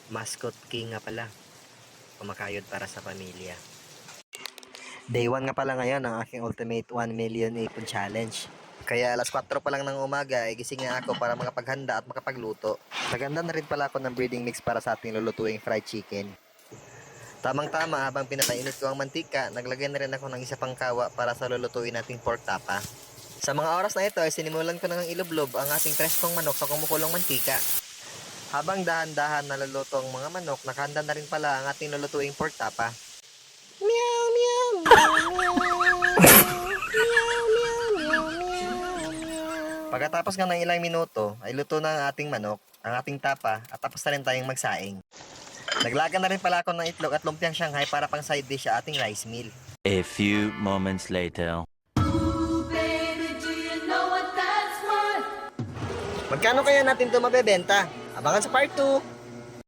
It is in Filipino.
Mascot king nga pala. Kumakayod para sa pamilya. Day 1 nga pala ngayon ang aking ultimate 1 million ipon challenge. Kaya alas 4 pa lang ng umaga ay gising na ako para makapaghanda at makapagluto. Naganda na rin pala ako ng breading mix para sa ating lulutuing fried chicken. Tamang-tama habang pinapainit ko ang mantika, naglagay na rin ako ng isa pang kawa para sa lulutuin nating pork tapa. Sa mga oras na ito ay sinimulan ko nang ilublob ang ating preskong manok sa kumukulong mantika. Habang dahan-dahan naluluto ang mga manok, nakahanda na rin pala ang ating lulutuing pork tapa. Meow, meow, meow, meow, meow, meow, meow, meow. Pagkatapos nga ng ilang minuto, ay luto na ang ating manok, ang ating tapa, at tapos na rin tayong magsaing. Naglaga na rin pala ako ng itlog at lumpiang Shanghai para pang side dish sa ating rice meal. A few moments later. Magkano kaya natin ito mabebenta? Abangan sa part 2!